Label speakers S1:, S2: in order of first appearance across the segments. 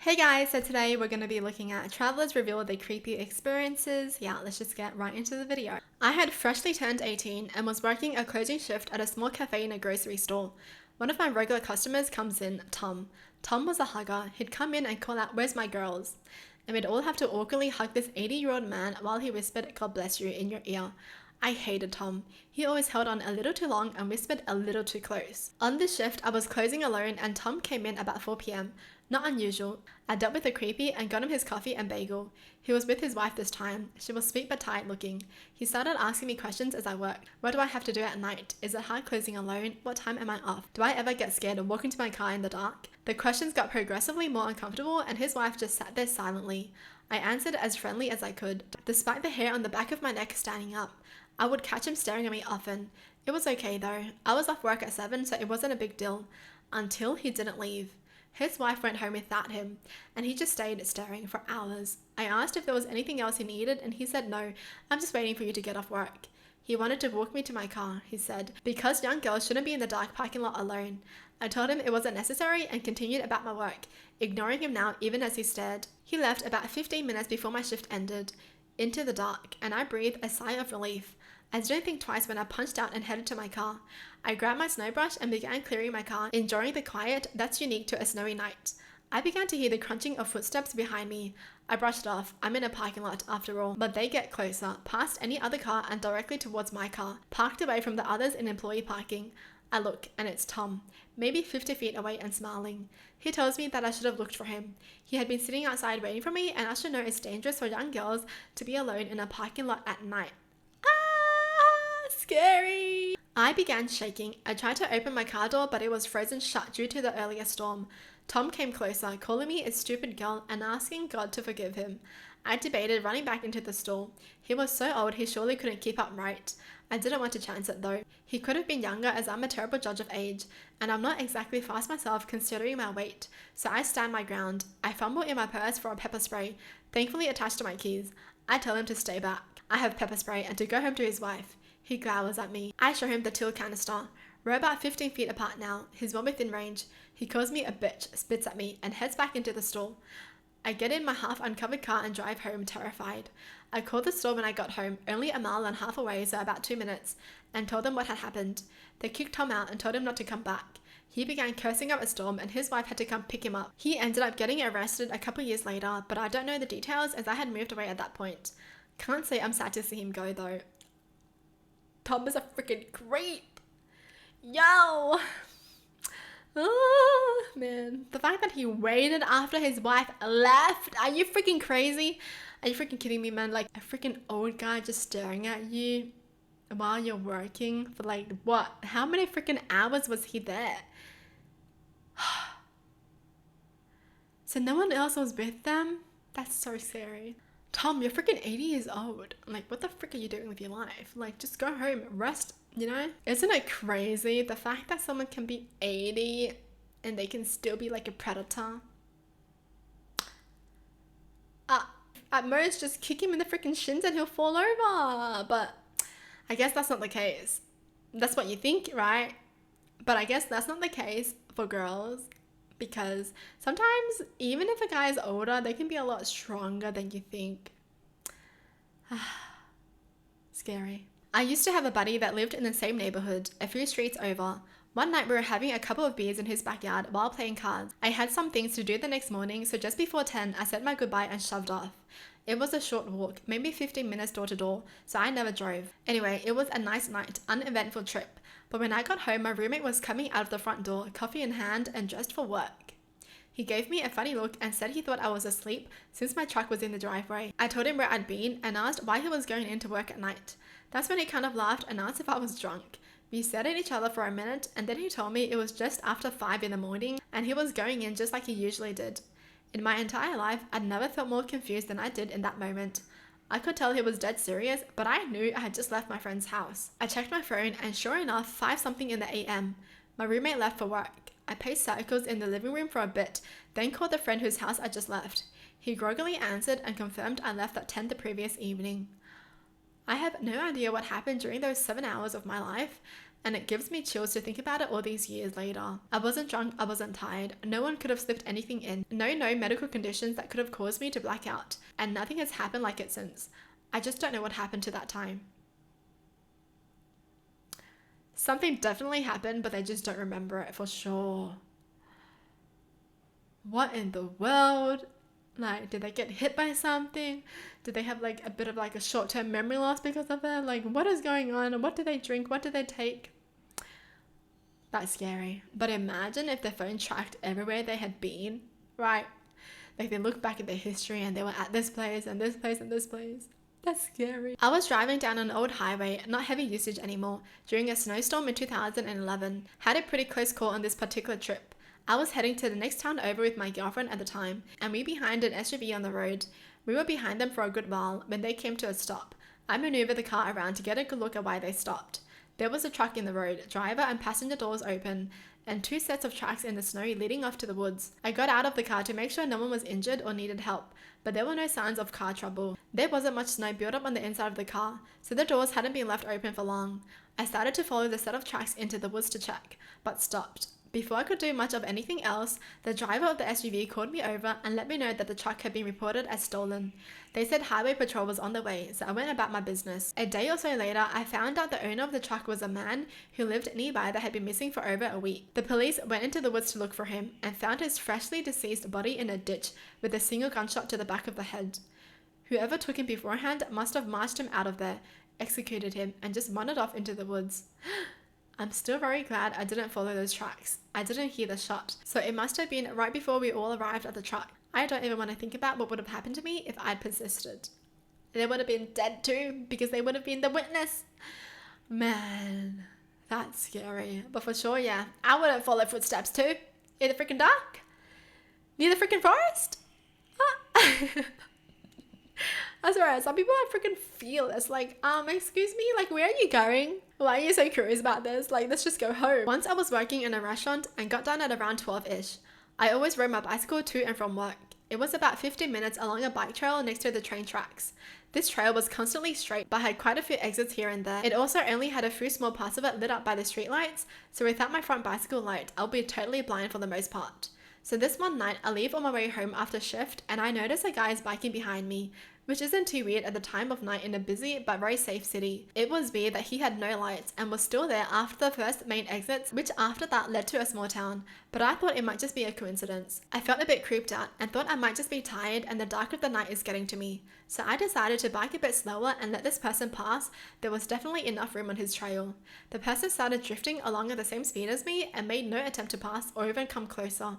S1: Hey guys, so today we're going to be looking at travelers reveal their creepy experiences. Yeah, let's just get right into the video. I had freshly turned 18 and was working a closing shift at a small cafe in a grocery store. One of my regular customers comes in, Tom. Tom was a hugger. He'd come in and call out, "Where's my girls?" And we'd all have to awkwardly hug this 80-year-old man while he whispered, "God bless you," in your ear. I hated Tom. He always held on a little too long and whispered a little too close. On this shift, I was closing alone and Tom came in about 4 p.m. Not unusual. I dealt with the creepy and got him his coffee and bagel. He was with his wife this time. She was sweet but tired looking. He started asking me questions as I worked. What do I have to do at night? Is it hard closing alone? What time am I off? Do I ever get scared of walking to my car in the dark? The questions got progressively more uncomfortable and his wife just sat there silently. I answered as friendly as I could, despite the hair on the back of my neck standing up. I would catch him staring at me often. It was okay though. I was off work at 7, so it wasn't a big deal. Until he didn't leave. His wife went home without him, and he just stayed staring for hours. I asked if there was anything else he needed, and he said no, I'm just waiting for you to get off work. He wanted to walk me to my car, he said, because young girls shouldn't be in the dark parking lot alone. I told him it wasn't necessary and continued about my work, ignoring him now even as he stared. He left about 15 minutes before my shift ended, into the dark, and I breathed a sigh of relief. I didn't think twice when I punched out and headed to my car. I grabbed my snow brush and began clearing my car, enjoying the quiet that's unique to a snowy night. I began to hear the crunching of footsteps behind me. I brushed it off. I'm in a parking lot after all. But they get closer, past any other car and directly towards my car, parked away from the others in employee parking. I look, and it's Tom, maybe 50 feet away and smiling. He tells me that I should have looked for him. He had been sitting outside waiting for me, and I should know it's dangerous for young girls to be alone in a parking lot at night. Scary! I began shaking. I tried to open my car door, but it was frozen shut due to the earlier storm. Tom came closer, calling me a stupid girl and asking God to forgive him. I debated running back into the store. He was so old he surely couldn't keep up right. I didn't want to chance it though. He could have been younger as I'm a terrible judge of age, and I'm not exactly fast myself considering my weight, so I stand my ground. I fumble in my purse for a pepper spray, thankfully attached to my keys. I tell him to stay back. I have pepper spray and to go home to his wife. He glowers at me. I show him the till canister. We're about 15 feet apart now. He's well within range. He calls me a bitch, spits at me, and heads back into the store. I get in my half-uncovered car and drive home terrified. I called the store when I got home, only a mile and a half away, so about 2 minutes, and told them what had happened. They kicked Tom out and told him not to come back. He began cursing up a storm and his wife had to come pick him up. He ended up getting arrested a couple years later, but I don't know the details as I had moved away at that point. Can't say I'm sad to see him go though. Tom is a freaking creep. Yo! Oh, man. The fact that he waited after his wife left. Are you freaking crazy? Are you freaking kidding me, man? Like a freaking old guy just staring at you while you're working for like what? How many freaking hours was he there? So no one else was with them? That's so scary. Tom, you're freaking 80 years old. Like, what the frick are you doing with your life? Like, just go home, rest, you know? Isn't it crazy? The fact that someone can be 80 and they can still be like a predator. At most, just kick him in the freaking shins and he'll fall over. But I guess that's not the case. That's what you think, right? But I guess that's not the case for girls. Because sometimes, even if a guy is older, they can be a lot stronger than you think. Scary. I used to have a buddy that lived in the same neighborhood, a few streets over. One night we were having a couple of beers in his backyard while playing cards. I had some things to do the next morning, so just before 10, I said my goodbye and shoved off. It was a short walk, maybe 15 minutes door to door, so I never drove. Anyway, it was a nice night, uneventful trip. But when I got home, my roommate was coming out of the front door, coffee in hand and dressed for work. He gave me a funny look and said he thought I was asleep since my truck was in the driveway. I told him where I'd been and asked why he was going into work at night. That's when he kind of laughed and asked if I was drunk. We stared at each other for a minute and then he told me it was just after 5 in the morning and he was going in just like he usually did. In my entire life, I'd never felt more confused than I did in that moment. I could tell he was dead serious, but I knew I had just left my friend's house. I checked my phone and sure enough, 5 something in the AM. My roommate left for work. I paced circles in the living room for a bit, then called the friend whose house I just left. He groggily answered and confirmed I left at 10 the previous evening. I have no idea what happened during those 7 hours of my life, And it gives me chills to think about it all these years later. I wasn't drunk, I wasn't tired. No one could have slipped anything in. No medical conditions that could have caused me to black out. And nothing has happened like it since. I just don't know what happened to that time. Something definitely happened, but they just don't remember it for sure. What in the world? Like, did they get hit by something? Did they have like a bit of like a short-term memory loss because of it? Like, what is going on? What did they drink? What did they take? That's scary. But imagine if their phone tracked everywhere they had been, right? Like, they look back at their history and they were at this place and this place and this place. That's scary. I was driving down an old highway, not heavy usage anymore, during a snowstorm in 2011. Had a pretty close call on this particular trip. I was heading to the next town over with my girlfriend at the time, and we behind an SUV on the road. We were behind them for a good while when they came to a stop. I maneuvered the car around to get a good look at why they stopped. There was a truck in the road, driver and passenger doors open, and 2 sets of tracks in the snow leading off to the woods. I got out of the car to make sure no one was injured or needed help, but there were no signs of car trouble. There wasn't much snow built up on the inside of the car, so the doors hadn't been left open for long. I started to follow the set of tracks into the woods to check, but stopped. Before I could do much of anything else, the driver of the SUV called me over and let me know that the truck had been reported as stolen. They said highway patrol was on the way, so I went about my business. A day or so later, I found out the owner of the truck was a man who lived nearby that had been missing for over a week. The police went into the woods to look for him and found his freshly deceased body in a ditch with a single gunshot to the back of the head. Whoever took him beforehand must have marched him out of there, executed him, and just wandered off into the woods. I'm still very glad I didn't follow those tracks. I didn't hear the shot, so it must have been right before we all arrived at the truck. I don't even want to think about what would have happened to me if I'd persisted. They would have been dead too, because they would have been the witness. Man, that's scary. But for sure, yeah, I wouldn't follow footsteps too. In the freaking dark? Near the freaking forest? I swear, some people are freaking fearless. Like, excuse me, like, where are you going? Why are you so curious about this? Like, let's just go home. Once I was working in a restaurant and got done at around 12-ish. I always rode my bicycle to and from work. It was about 15 minutes along a bike trail next to the train tracks. This trail was constantly straight, but had quite a few exits here and there. It also only had a few small parts of it lit up by the streetlights, so without my front bicycle light, I'll be totally blind for the most part. So this one night, I leave on my way home after shift, and I notice a guy is biking behind me, which isn't too weird at the time of night in a busy but very safe city. It was weird that he had no lights and was still there after the first main exits, which after that led to a small town, but I thought it might just be a coincidence. I felt a bit creeped out and thought I might just be tired and the dark of the night is getting to me. So I decided to bike a bit slower and let this person pass. There was definitely enough room on his trail. The person started drifting along at the same speed as me and made no attempt to pass or even come closer.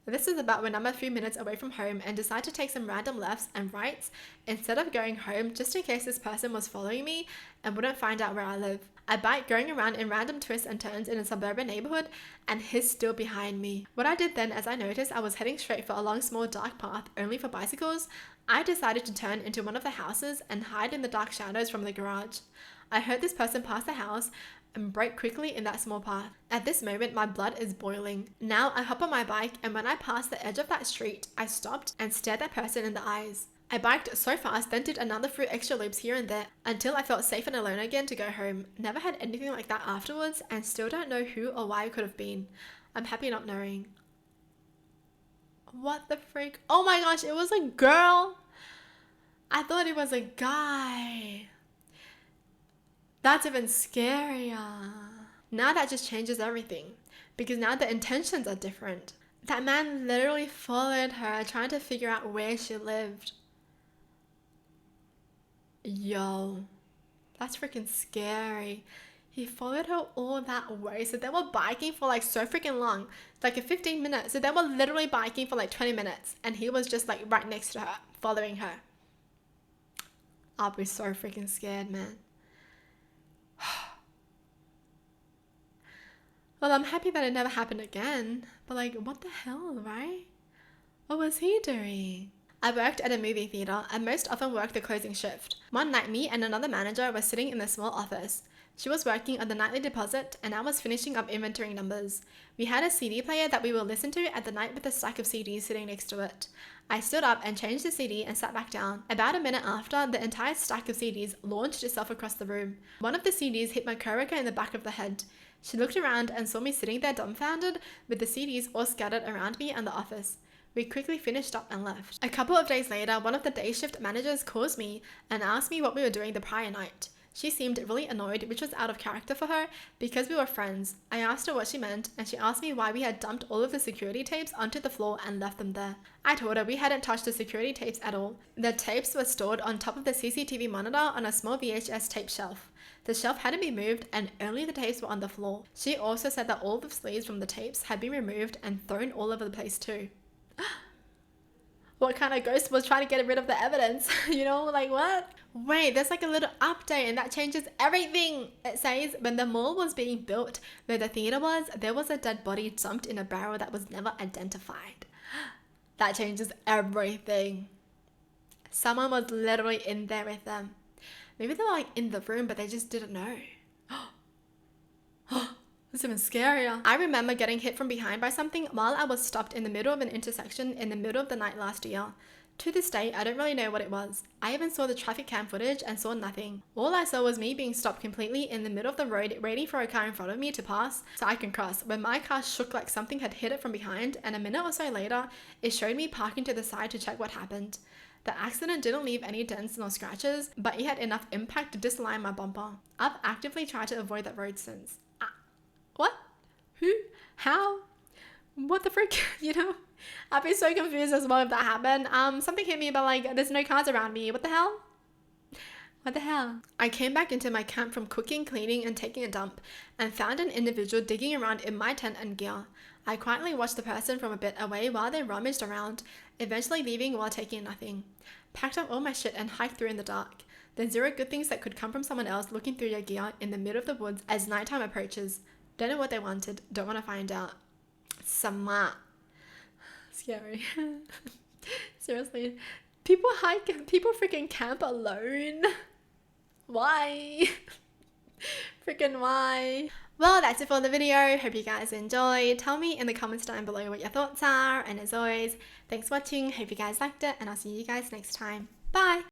S1: This is about when I'm a few minutes away from home and decide to take some random lefts and rights instead of going home, just in case this person was following me and wouldn't find out where I live. I bike going around in random twists and turns in a suburban neighborhood and he's still behind me. What I did then, as I noticed I was heading straight for a long small dark path only for bicycles, I decided to turn into one of the houses and hide in the dark shadows from the garage. I heard this person pass the house and brake quickly in that small path. At this moment, my blood is boiling. Now I hop on my bike, and when I passed the edge of that street, I stopped and stared that person in the eyes. I biked so fast, then did another few extra loops here and there until I felt safe and alone again to go home. Never had anything like that afterwards, and still don't know who or why it could have been. I'm happy not knowing. What the freak? Oh my gosh, it was a girl! I thought it was a guy. That's even scarier. Now that just changes everything, because now the intentions are different. That man literally followed her, trying to figure out where she lived. Yo, that's freaking scary. He followed her all that way. So they were biking for like so freaking long, like a 15 minutes. So they were literally biking for like 20 minutes, and he was just like right next to her, following her. I'll be so freaking scared, man. Well, I'm happy that it never happened again, but like, what the hell, right? What was he doing? I worked at a movie theater and most often worked the closing shift. One night, me and another manager were sitting in the small office. She was working on the nightly deposit and I was finishing up inventory numbers. We had a CD player that we will listen to at the night with a stack of CDs sitting next to it. I stood up and changed the CD and sat back down. About a minute after, the entire stack of CDs launched itself across the room. One of the CDs hit my coworker in the back of the head. She looked around and saw me sitting there dumbfounded with the CDs all scattered around me and the office. We quickly finished up and left. A couple of days later, one of the day shift managers calls me and asked me what we were doing the prior night. She seemed really annoyed, which was out of character for her because we were friends. I asked her what she meant and she asked me why we had dumped all of the security tapes onto the floor and left them there. I told her we hadn't touched the security tapes at all. The tapes were stored on top of the CCTV monitor on a small VHS tape shelf. The shelf hadn't been moved and only the tapes were on the floor. She also said that all the sleeves from the tapes had been removed and thrown all over the place too. What kind of ghost was trying to get rid of the evidence? You know, like what? Wait, there's like a little update and that changes everything. It says when the mall was being built where the theater was, there was a dead body dumped in a barrel that was never identified. That changes everything. Someone was literally in there with them. Maybe they were like in the room, but they just didn't know. It's even scarier. I remember getting hit from behind by something while I was stopped in the middle of an intersection in the middle of the night last year. To this day, I don't really know what it was. I even saw the traffic cam footage and saw nothing. All I saw was me being stopped completely in the middle of the road waiting for a car in front of me to pass so I can cross, when my car shook like something had hit it from behind, and a minute or so later, it showed me parking to the side to check what happened. The accident didn't leave any dents nor scratches, but it had enough impact to disalign my bumper. I've actively tried to avoid that road since. What? Who? How? What the frick? You know? I'd be so confused as well if that happened. Something hit me, but like, there's no cars around me. What the hell? What the hell? I came back into my camp from cooking, cleaning, and taking a dump, and found an individual digging around in my tent and gear. I quietly watched the person from a bit away while they rummaged around, eventually leaving while taking nothing. Packed up all my shit and hiked through in the dark. There's zero good things that could come from someone else looking through your gear in the middle of the woods as nighttime approaches. Don't know what they wanted, don't want to find out. Smart. Scary. Seriously. People freaking camp alone. Why? Freaking why? Well, that's it for the video. Hope you guys enjoyed. Tell me in the comments down below what your thoughts are. And as always, thanks for watching. Hope you guys liked it. And I'll see you guys next time. Bye.